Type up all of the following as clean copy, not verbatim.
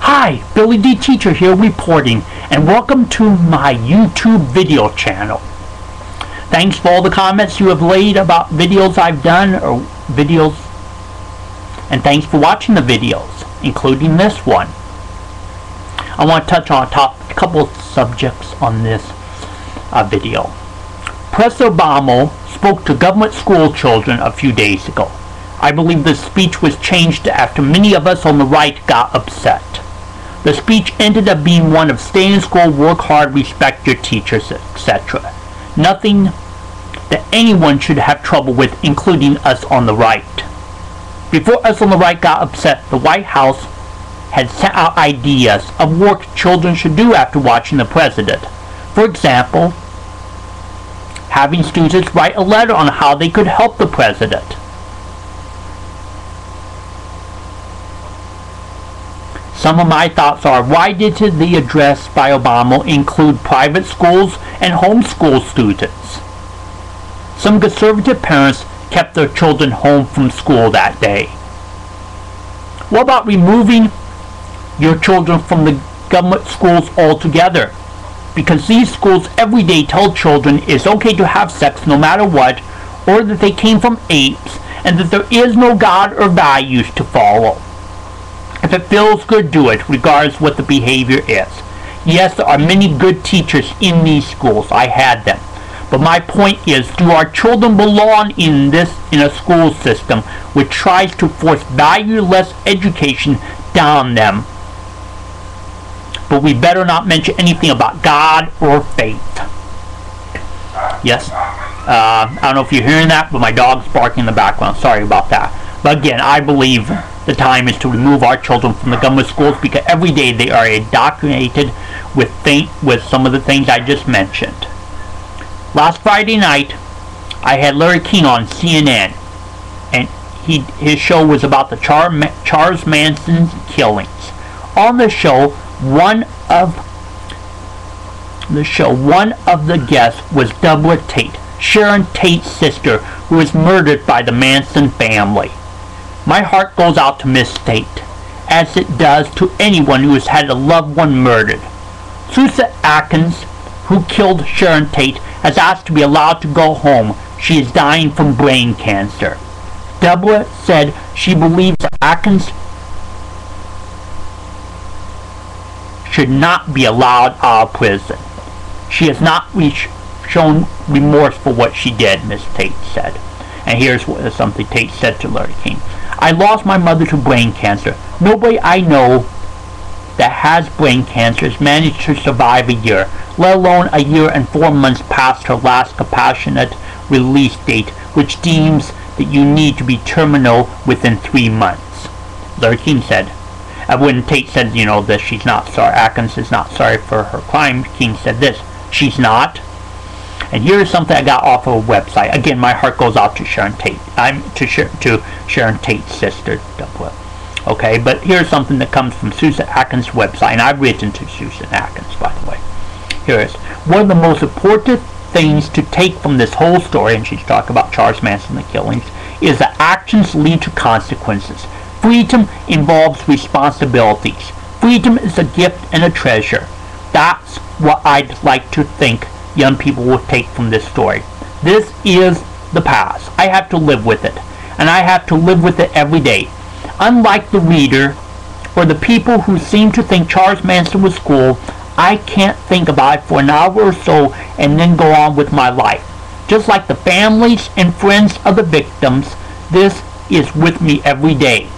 Hi, BillyDTeacher here reporting, and welcome to my YouTube video channel. Thanks for all the comments you have laid about videos I've done, and thanks for watching the videos, including this one. I want to touch on a couple of subjects on this video. President Obama spoke to government school children a few days ago. I believe this speech was changed after many of us on the right got upset. The speech ended up being one of stay in school, work hard, respect your teachers, etc. Nothing that anyone should have trouble with, including us on the right. Before us on the right got upset, the White House had sent out ideas of work children should do after watching the president. For example, having students write a letter on how they could help the president. Some of my thoughts are, why did the address by Obama include private schools and homeschool students? Some conservative parents kept their children home from school that day. What about removing your children from the government schools altogether? Because these schools every day tell children it's okay to have sex no matter what, or that they came from apes, and that there is no God or values to follow. If it feels good, do it, regardless what the behavior is. Yes, there are many good teachers in these schools. I had them. But my point is, do our children belong in a school system which tries to force valueless education down them? But we better not mention anything about God or faith. Yes? I don't know if you're hearing that, but my dog's barking in the background. Sorry about that. But again, I believe the time is to remove our children from the government schools, because every day they are indoctrinated with some of the things I just mentioned. Last Friday night, I had Larry King on CNN, and his show was about the Charles Manson killings. On the show, one of the guests was Deborah Tate, Sharon Tate's sister, who was murdered by the Manson family. My heart goes out to Miss Tate, as it does to anyone who has had a loved one murdered. Susan Atkins, who killed Sharon Tate, has asked to be allowed to go home. She is dying from brain cancer. Deborah said she believes that Atkins should not be allowed out of prison. She has not shown remorse for what she did, Miss Tate said. And here's something Tate said to Larry King. I lost my mother to brain cancer. Nobody I know that has brain cancer has managed to survive a year, let alone a year and 4 months past her last compassionate release date, which deems that you need to be terminal within 3 months. Larry King said. When Tate said, that she's not sorry, Atkins is not sorry for her crime, King said this, she's not. And here's something I got off of a website. Again, my heart goes out to Sharon Tate. To Sharon Tate's sister, Deborah. Okay, but here's something that comes from Susan Atkins' website, and I've written to Susan Atkins, by the way. Here it is. One of the most important things to take from this whole story, and she's talking about Charles Manson and the killings, is that actions lead to consequences. Freedom involves responsibilities. Freedom is a gift and a treasure. That's what I'd like to think young people will take from this story. This is the past. I have to live with it, and I have to live with it every day. Unlike the reader or the people who seem to think Charles Manson was cool, I can't think about it for an hour or so and then go on with my life. Just like the families and friends of the victims, this is with me every day.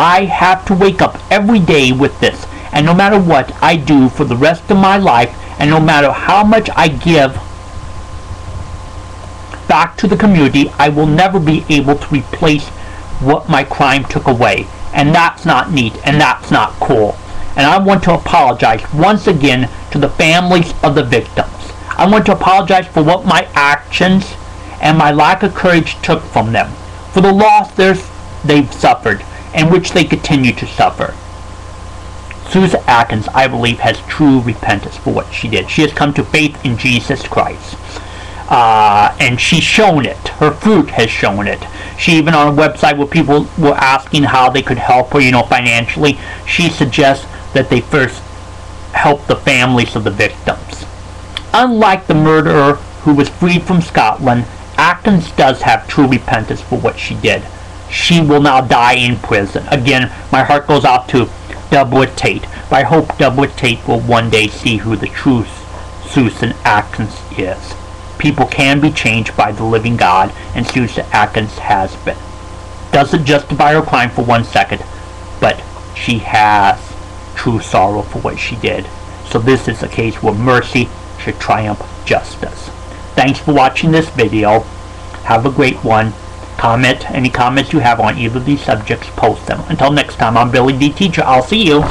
I have to wake up every day with this, and no matter what I do for the rest of my life, and no matter how much I give back to the community, I will never be able to replace what my crime took away. And that's not neat, and that's not cool. And I want to apologize once again to the families of the victims. I want to apologize for what my actions and my lack of courage took from them, for the loss they've suffered, and which they continue to suffer. Susan Atkins, I believe, has true repentance for what she did. She has come to faith in Jesus Christ. And she's shown it. Her fruit has shown it. She even on a website where people were asking how they could help her, financially, she suggests that they first help the families of the victims. Unlike the murderer who was freed from Scotland, Atkins does have true repentance for what she did. She will now die in prison. Again, my heart goes out to Deborah Tate, but I hope Deborah Tate will one day see who the true Susan Atkins is. People can be changed by the living God, and Susan Atkins has been. Doesn't justify her crime for 1 second, but she has true sorrow for what she did. So this is a case where mercy should triumph justice. Thanks for watching this video. Have a great one. Any comments you have on either of these subjects, post them. Until next time, I'm BillyDTeacher. I'll see you.